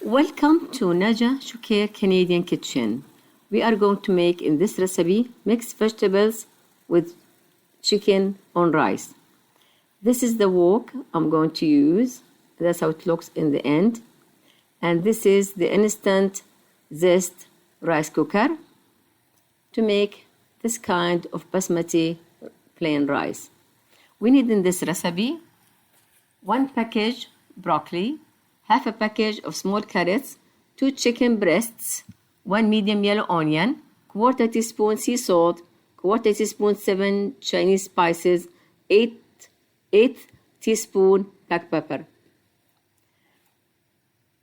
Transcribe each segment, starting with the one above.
Welcome to Najah Shuqair Canadian Kitchen. We are going to make in this recipe mixed vegetables with chicken on rice. This is the wok I'm going to use. That's how it looks in the end. And this is the Instant Zest rice cooker to make this kind of Basmati plain rice. We need in this recipe 1 package broccoli, half a package of small carrots, 2 chicken breasts, 1 medium yellow onion, quarter teaspoon sea salt, quarter teaspoon 7 Chinese spices, 8 teaspoon black pepper.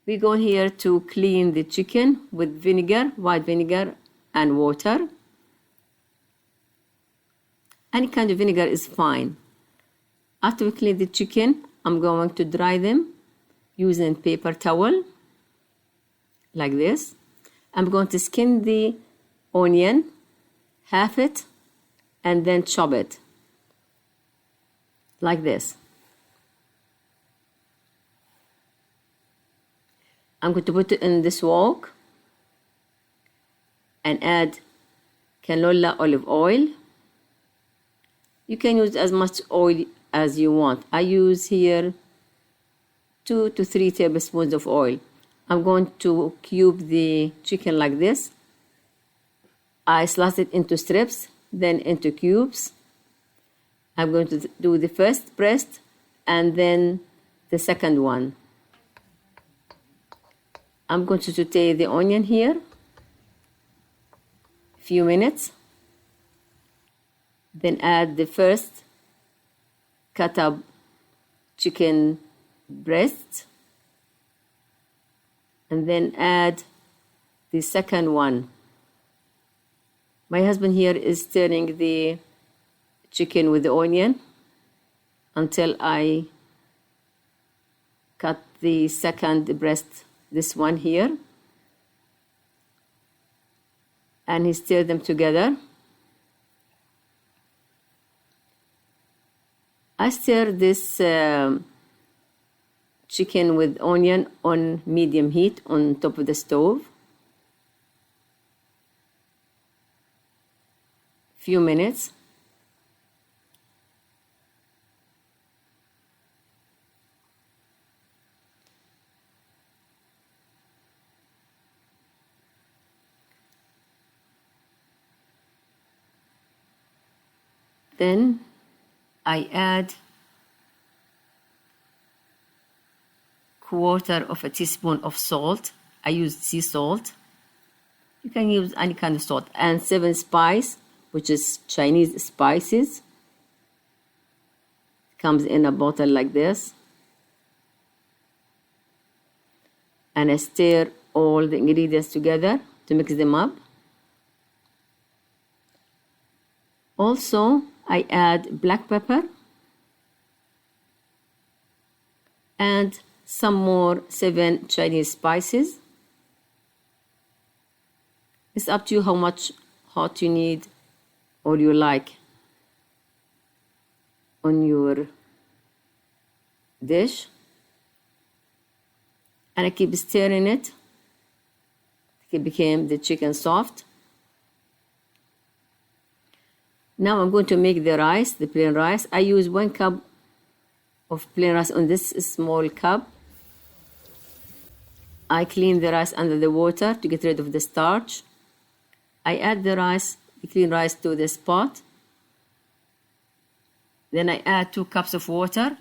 We go here to clean the chicken with vinegar, white vinegar and water. Any kind of vinegar is fine. After we clean the chicken, I'm going to dry them using paper towel like this. I'm going to skin the onion, half it, and then chop it like this. I'm going to put it in this wok and add canola olive oil. You can use as much oil as you want. I use here 2 to 3 tablespoons of oil. I'm going to cube the chicken like this. I slice it into strips, then into cubes. I'm going to do the first breast and then the second one. I'm going to saute the onion here a few minutes. Then add the first cut up chicken breast and then add the second one. My husband here is stirring the chicken with the onion until I cut the second breast, this one here, and he stirred them together. I stir this chicken with onion on medium heat on top of the stove. Few minutes. Then I add quarter of a teaspoon of salt. I use sea salt. You can use any kind of salt. And 7 spice, which is Chinese spices. Comes in a bottle like this. And I stir all the ingredients together to mix them up. Also, I add black pepper and some more 7 Chinese spices. It's up to you how much hot you need or you like on your dish. And I keep stirring it. It became the chicken soft. Now I'm going to make the rice, the plain rice. I use 1 cup of plain rice on this small cup. I clean the rice under the water to get rid of the starch. I add the rice, the clean rice, to this pot. Then I add 2 cups of water.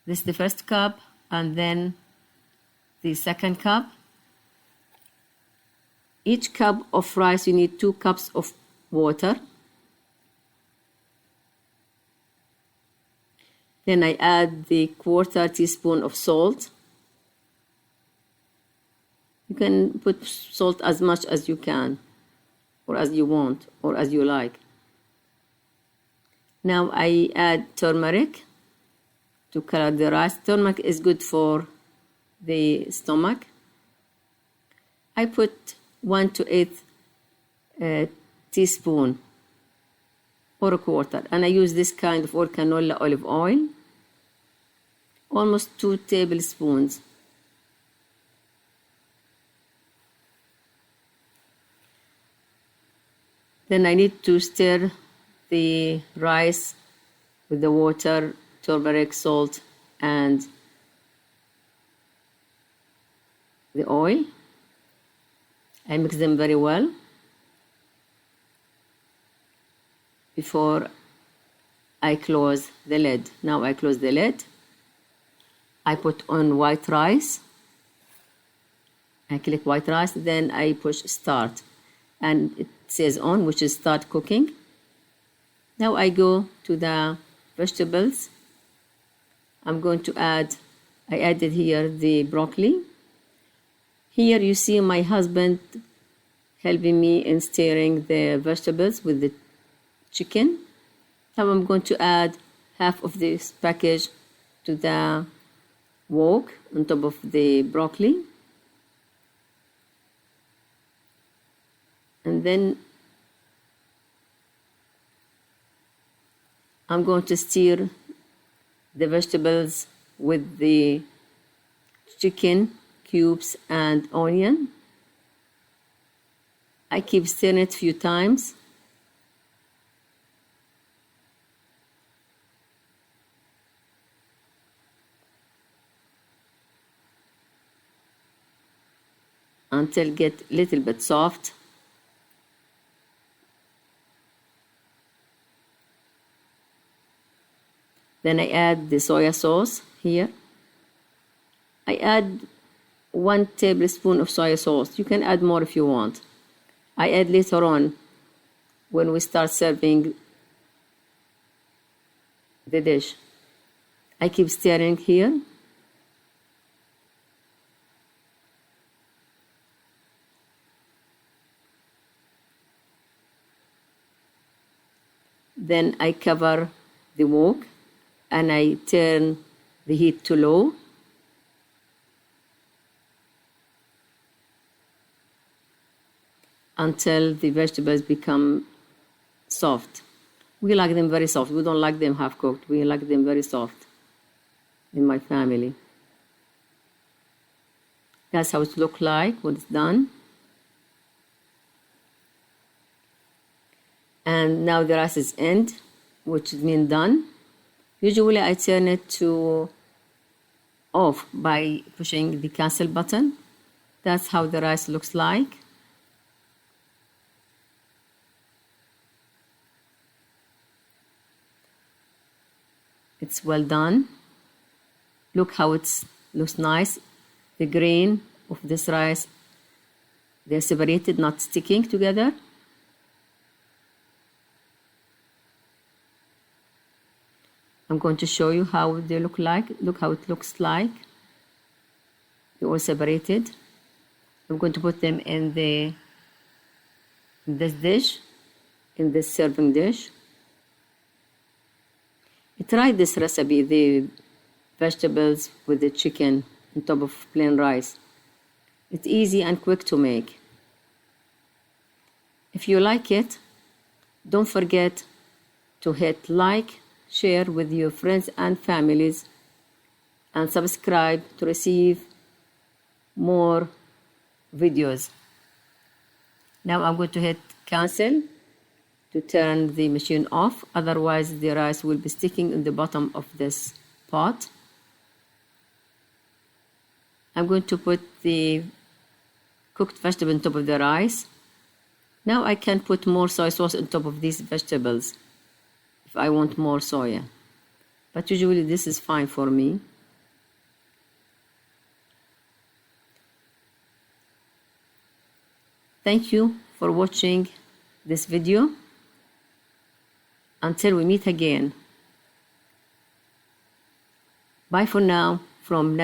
This is the first cup, and then the second cup. Each cup of rice, you need 2 cups of water. Then I add the quarter teaspoon of salt. You can put salt as much as you can, or as you want, or as you like. Now I add turmeric to color the rice. Turmeric is good for the stomach. I put 1 to 8 teaspoon or a quarter, and I use this kind of canola olive oil. almost 2 tablespoons. Then I need to stir the rice with the water, turmeric, salt, and the oil. I mix them very well before I close the lid. Now I close the lid. I put on white rice. I click white rice, then I push start. And it says on, which is start cooking. Now I go to the vegetables. I'm going to add, I added here the broccoli. Here you see my husband helping me in stirring the vegetables with the chicken. Now I'm going to add half of this package to the wok on top of the broccoli. And then I'm going to stir the vegetables with the chicken cubes and onion. I keep stirring it a few times. Until it gets a little bit soft. Then I add the soy sauce here. I add 1 tablespoon of soy sauce. You can add more if you want. I add later on when we start serving the dish. I keep stirring here. Then I cover the wok and I turn the heat to low. Until the vegetables become soft. We like them very soft. We don't like them half cooked. We like them very soft in my family. That's how it looks like when it's done. And now the rice is end, which means done. Usually I turn it to off by pushing the cancel button. That's how the rice looks like. It's well done. Look how it looks nice. The grain of this rice, they're separated, not sticking together. I'm going to show you how they look like. Look how it looks like. They're all separated. I'm going to put them in this dish, in this serving dish. Try this recipe, the vegetables with the chicken on top of plain rice. It's easy and quick to make. If you like it, don't forget to hit like, share with your friends and families, and subscribe to receive more videos. Now I'm going to hit cancel to turn the machine off, otherwise the rice will be sticking in the bottom of this pot. I'm going to put the cooked vegetable on top of the rice. Now I can put more soy sauce on top of these vegetables if I want more soya, but usually this is fine for me. Thank you for watching this video. Until we meet again. Bye for now from Najah.